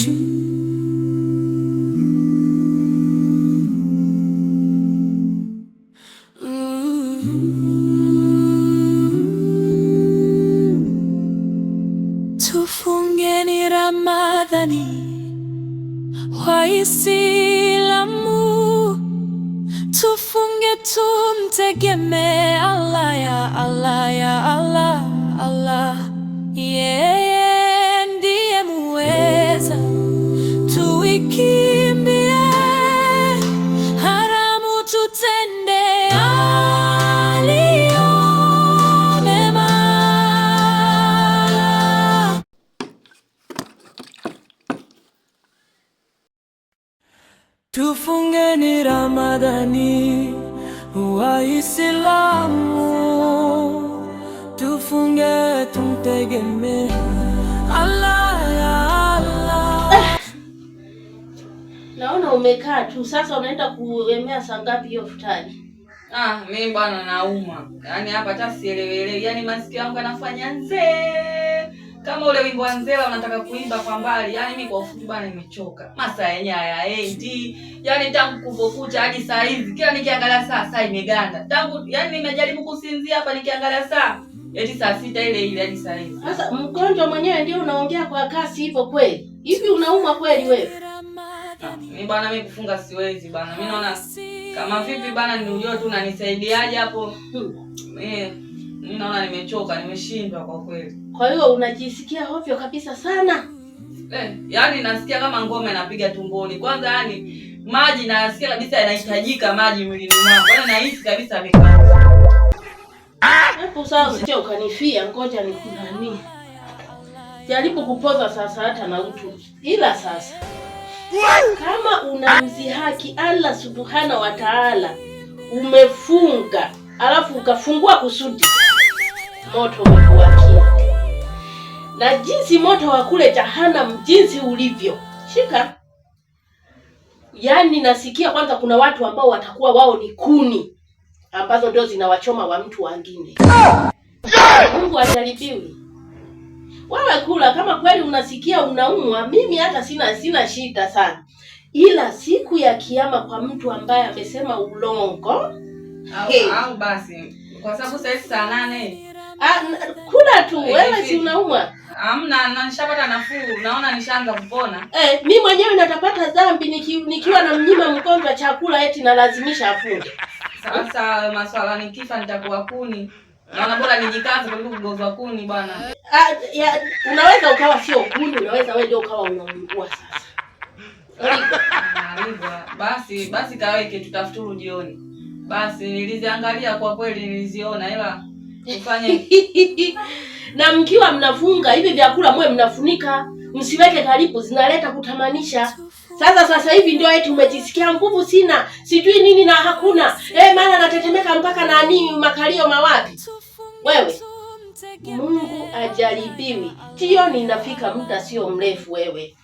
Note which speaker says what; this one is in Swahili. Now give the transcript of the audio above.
Speaker 1: Tufungeni Ramadhani Waislamu, tufunge tumtegemee Allah, ya Allah, ya Allah, Allah. Yeye ndiye muweza, tuikimbie haramu, tutende aliyo mema. Tufungeni Ramadhani Waislamu, tufunge tumtegemee Allah, ya Allah.
Speaker 2: Naona umekaa tu sasa, unaenda kuemea saa ngapi hiyo futari?
Speaker 3: Mimi bwana nauma. Yaani hapa hata sielewelewi. Yaani masikio yangu yanafanya nzee. Kama ule wimbo wa Nzela unataka kuimba kwa mbali. Yaani mimi kwa ufupi bwana nimechoka. Masaa yenyewe hayaendi. Yaani tangu kuvokucha hadi saa hizi kila nikiangalia saa imeganda. Yaani nimejaribu kusinzia hapa nikiangalia saa. Eti saa 6 ile hadi saa hizi.
Speaker 2: Sasa mgonjwa mwenyewe ndio unaongea kwa kasi hivyo kweli? Hivi unauma kweli wewe?
Speaker 3: Mimi bwana mimi kufunga siwezi bwana. Mimi naona kama vipi bwana ndio tu unanisaidiaje hapo? Mimi naona nimechoka, nimeshindwa kwa kweli.
Speaker 2: Kwa hiyo unajisikia hovyo kabisa sana?
Speaker 3: Yaani nasikia kama ngome inapiga tumboni. Kwanza yani maji nasikia kabisa yanahitajika maji mwilini mwangu. Yaani nahisi kabisa amekauka.
Speaker 2: Hapo sasa usije ukanifia, ngoja nikunani. Jaribu kupoza sasa hata na utu. Ila sasa kama unamzihaki Allah Subhanahu wa Ta'ala, umefunga alafu ukafungua kusudi, moto umekuwakia. Na jinsi moto wa kule Jahannam jinsi ulivyo, shika. Yaani nasikia kwanza kuna watu ambao watakuwa wao ni kuni ambazo ndio zinawachoma wa mtu wengine. Mungu ajaribiwi. Wewe kula kama kweli unasikia unaumwa, mimi hata sina shida sana. Ila siku ya kiyama kwa mtu ambaye amesema ulongo
Speaker 3: au basi kwa sababu sasa hivi saa 8.
Speaker 2: Kula tu wewe si unaumwa?
Speaker 3: Hamna, nishapata nafuu. Naona nishaanza kupona.
Speaker 2: Mimi mwenyewe natapata dhambi nikiwa na mnyima mgonjwa chakula eti na lazimisha afunge.
Speaker 3: Sasa maswala nikifa nitakuwa kuni. Naona bora nijikaze kuliko kugozwa kuni bwana.
Speaker 2: Unaweza ukawa sio kuni, unaweza wewe ndio ukawa unaungua sasa.
Speaker 3: Basi kaweke tutafuturu jioni. Basi niliziangalia kwa kweli niliziona ila ufanye
Speaker 2: na mkiwa mnafunga hivi vyakula mwe mnafunika, msiweke karibu zinaleta kutamanisha. Sasa hivi ndio eti umejisikia nguvu sina, sijui nini na hakuna. Maana natetemeka mpaka nani makalio mawapi. Wewe Mungu ajaribiwi. Jioni inafika muda sio mrefu wewe.